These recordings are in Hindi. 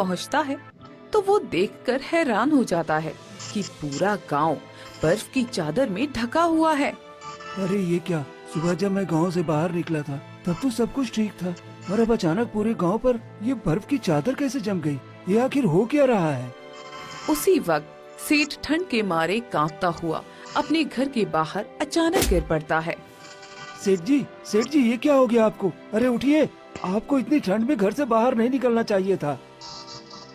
पहुंचता है तो वो देखकर हैरान हो जाता है कि पूरा गांव बर्फ की चादर में ढका हुआ है। अरे ये क्या, सुबह जब मैं गांव से बाहर निकला था तब तो सब कुछ ठीक था, और अब अचानक पूरे गांव पर ये बर्फ की चादर कैसे जम गई? ये आखिर हो क्या रहा है? उसी वक्त सेठ ठंड के मारे कांपता हुआ अपने घर के बाहर अचानक गिर पड़ता है। सेठ जी ये क्या हो गया आपको? अरे उठिए, आपको इतनी ठंड में घर से बाहर नहीं निकलना चाहिए था।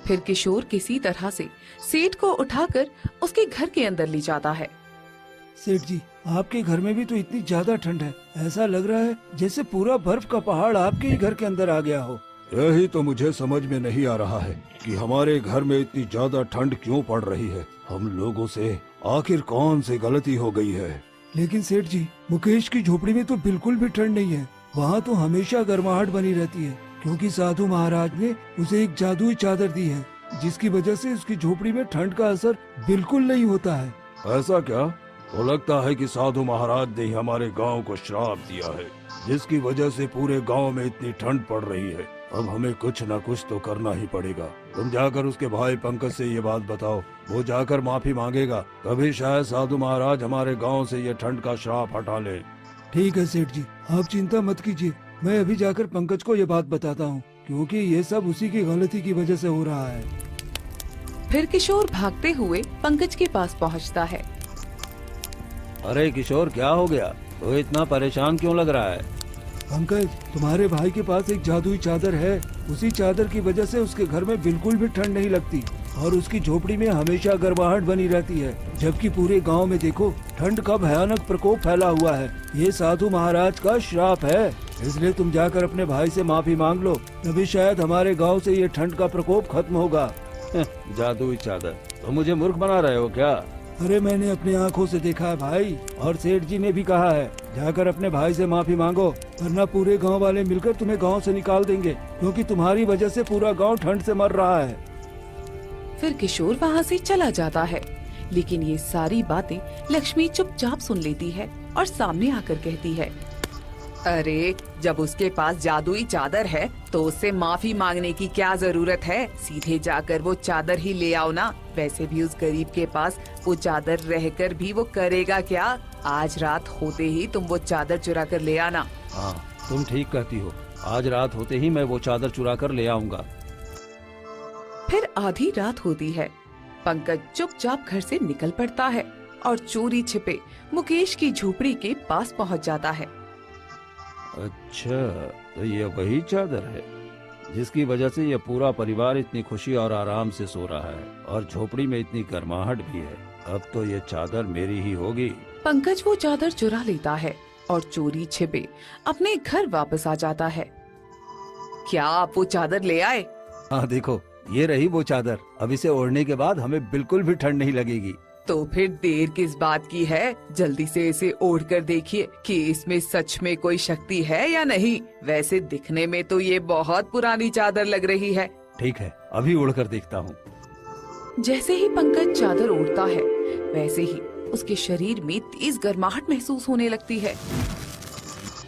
फिर किशोर किसी तरह से सेठ को उठाकर उसके घर के अंदर ले जाता है। सेठ जी, आपके घर में भी तो इतनी ज्यादा ठंड है, ऐसा लग रहा है जैसे पूरा बर्फ का पहाड़ आपके ही घर के अंदर आ गया हो। यही तो मुझे समझ में नहीं आ रहा है कि हमारे घर में इतनी ज्यादा ठंड क्यों पड़ रही है। हम लोगों से आखिर कौन सी गलती हो गई है? लेकिन सेठ जी, मुकेश की झोपड़ी में तो बिल्कुल भी ठंड नहीं है। वहाँ तो हमेशा गर्माहट बनी रहती है, क्योंकि साधु महाराज ने उसे एक जादुई चादर दी है, जिसकी वजह से उसकी झोपड़ी में ठंड का असर बिल्कुल नहीं होता है। ऐसा क्या? तो लगता है कि साधु महाराज ने ही हमारे गांव को श्राप दिया है, जिसकी वजह से पूरे गांव में इतनी ठंड पड़ रही है। अब हमें कुछ न कुछ तो करना ही पड़ेगा। तुम जाकर उसके भाई पंकज से ये बात बताओ, वो जाकर माफी मांगेगा, तभी शायद साधु महाराज हमारे गांव से ये ठंड का श्राप हटा ले। ठीक है सेठ जी, आप चिंता मत कीजिए, मैं अभी जाकर पंकज को ये बात बताता हूँ, क्योंकि ये सब उसी की गलती की वजह से हो रहा है। फिर किशोर भागते हुए पंकज के पास पहुंचता है। अरे किशोर, क्या हो गया? तो इतना परेशान क्यों लग रहा है? पंकज, तुम्हारे भाई के पास एक जादुई चादर है। उसी चादर की वजह से उसके घर में बिल्कुल भी ठंड नहीं लगती, और उसकी झोपड़ी में हमेशा गर्माहट बनी रहती है, जबकि पूरे गांव में देखो ठंड का भयानक प्रकोप फैला हुआ है। ये साधु महाराज का श्राप है, इसलिए तुम जाकर अपने भाई से माफी मांग लो, तभी शायद हमारे गांव से ये ठंड का प्रकोप खत्म होगा। जादुई चादर? तो मुझे मूर्ख बना रहे हो क्या? अरे मैंने अपनी आंखों से देखा है भाई, और सेठ जी ने भी कहा है, जाकर अपने भाई से माफी मांगो, वरना पूरे गांव वाले मिलकर तुम्हें गांव से निकाल देंगे, क्योंकि तुम्हारी वजह से पूरा गांव ठंड से मर रहा है। फिर किशोर वहाँ से चला जाता है, लेकिन ये सारी बातें लक्ष्मी चुपचाप सुन लेती है और सामने आकर कहती है, अरे जब उसके पास जादुई चादर है तो उससे माफी मांगने की क्या जरूरत है? सीधे जाकर वो चादर ही ले आओ ना। वैसे भी उस गरीब के पास वो चादर रहकर भी वो करेगा क्या? आज रात होते ही तुम वो चादर चुरा कर ले आना। हाँ, तुम ठीक कहती हो, आज रात होते ही मैं वो चादर चुरा कर ले आऊंगा। फिर आधी रात होती है। पंकज चुपचाप घर से निकल पड़ता है और चोरी छिपे मुकेश की झोपड़ी के पास पहुंच जाता है। अच्छा, तो ये वही चादर है जिसकी वजह से ये पूरा परिवार इतनी खुशी और आराम से सो रहा है, और झोपड़ी में इतनी गर्माहट भी है। अब तो ये चादर मेरी ही होगी। पंकज वो चादर चुरा लेता है और चोरी छिपे अपने घर वापस आ जाता है। क्या आप वो चादर ले आए? हाँ देखो, ये रही वो चादर। अब इसे ओढ़ने के बाद हमें बिल्कुल भी ठंड नहीं लगेगी। तो फिर देर किस बात की है? जल्दी से इसे ओढ़ कर देखिए कि इसमें सच में कोई शक्ति है या नहीं। वैसे दिखने में तो ये बहुत पुरानी चादर लग रही है। ठीक है, अभी ओढ़ कर देखता हूँ। जैसे ही पंकज चादर ओढ़ता है, वैसे ही उसके शरीर में तेज गर्माहट महसूस होने लगती है।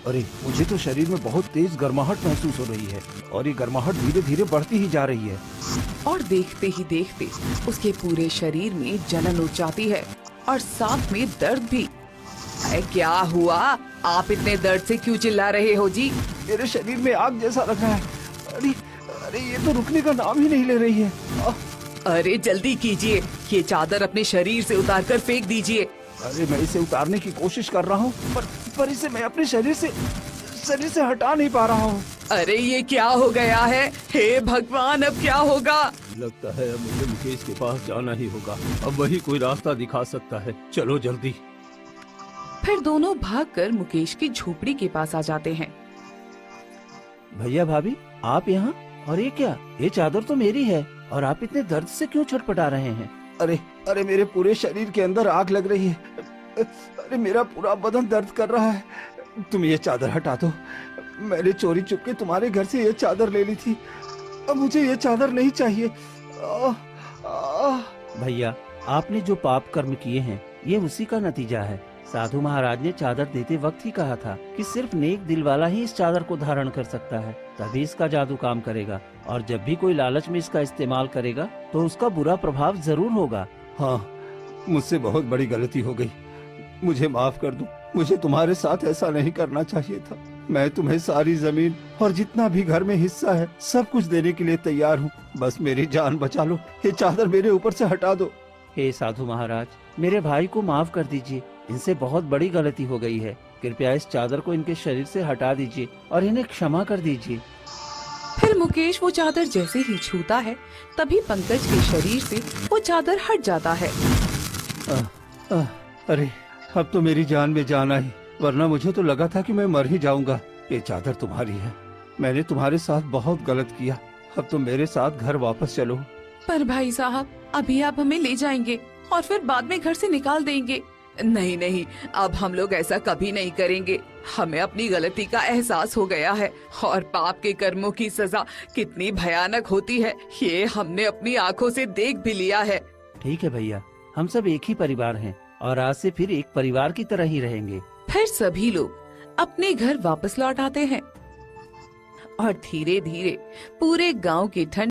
अरे, मुझे तो शरीर में बहुत तेज गर्माहट महसूस हो रही है, और ये गर्माहट धीरे धीरे बढ़ती ही जा रही है। और देखते ही देखते उसके पूरे शरीर में जलन उठ जाती है और साथ में दर्द भी। क्या हुआ? आप इतने दर्द से क्यों चिल्ला रहे हो जी? मेरे शरीर में आग जैसा लग रहा है। अरे अरे, ये तो रुकने का नाम ही नहीं ले रही है। अरे जल्दी कीजिए, ये चादर अपने शरीर से उतारकर फेंक दीजिए। अरे मैं इसे उतारने की कोशिश कर रहा हूँ, पर इसे मैं अपने शरीर से हटा नहीं पा रहा हूँ। अरे ये क्या हो गया है? हे भगवान, अब क्या होगा? लगता है अब मुझे मुकेश के पास जाना ही होगा। अब वही कोई रास्ता दिखा सकता है। चलो जल्दी। फिर दोनों भागकर मुकेश की झोपड़ी के पास आ जाते हैं। भैया भाभी, आप यहाँ? और ये क्या? ये चादर तो मेरी है, और आप इतने दर्द से क्यों छटपटा रहे हैं? अरे मेरे पूरे शरीर के अंदर आग लग रही है। अरे मेरा पूरा बदन दर्द कर रहा है। तुम ये चादर हटा दो। मैंने चोरी चुपके तुम्हारे घर से ये चादर ले ली थी, अब मुझे ये चादर नहीं चाहिए। भैया, आपने जो पाप कर्म किए हैं, ये उसी का नतीजा है। साधु महाराज ने चादर देते वक्त ही कहा था कि सिर्फ नेक दिल वाला ही इस चादर को धारण कर सकता है, तभी इसका जादू काम करेगा। और जब भी कोई लालच में इसका इस्तेमाल करेगा तो उसका बुरा प्रभाव जरूर होगा। हाँ, मुझसे बहुत बड़ी गलती हो गई, मुझे माफ कर दो। मुझे तुम्हारे साथ ऐसा नहीं करना चाहिए था। मैं तुम्हें सारी जमीन और जितना भी घर में हिस्सा है सब कुछ देने के लिए तैयार हूँ, बस मेरी जान बचा लो। ये चादर मेरे ऊपर से हटा दो। हे साधु महाराज, मेरे भाई को माफ कर दीजिए, इनसे बहुत बड़ी गलती हो गई है। कृपया इस चादर को इनके शरीर से हटा दीजिए और इन्हें क्षमा कर दीजिए। फिर मुकेश वो चादर जैसे ही छूता है तभी पंकज के शरीर से वो चादर हट जाता है। अरे अब तो मेरी जान में जान आई, वरना मुझे तो लगा था कि मैं मर ही जाऊंगा। ये चादर तुम्हारी है, मैंने तुम्हारे साथ बहुत गलत किया। अब तो मेरे साथ घर वापस चलो। पर भाई साहब, अभी आप हमें ले जाएंगे और फिर बाद में घर से निकाल देंगे। नहीं नहीं, अब हम लोग ऐसा कभी नहीं करेंगे। हमें अपनी गलती का एहसास हो गया है और पाप के कर्मों की सजा कितनी भयानक होती है ये हमने अपनी आंखों से देख भी लिया है। ठीक है भैया, हम सब एक ही परिवार हैं और आज से फिर एक परिवार की तरह ही रहेंगे। फिर सभी लोग अपने घर वापस लौट आते हैं और धीरे धीरे पूरे गांव की ठंड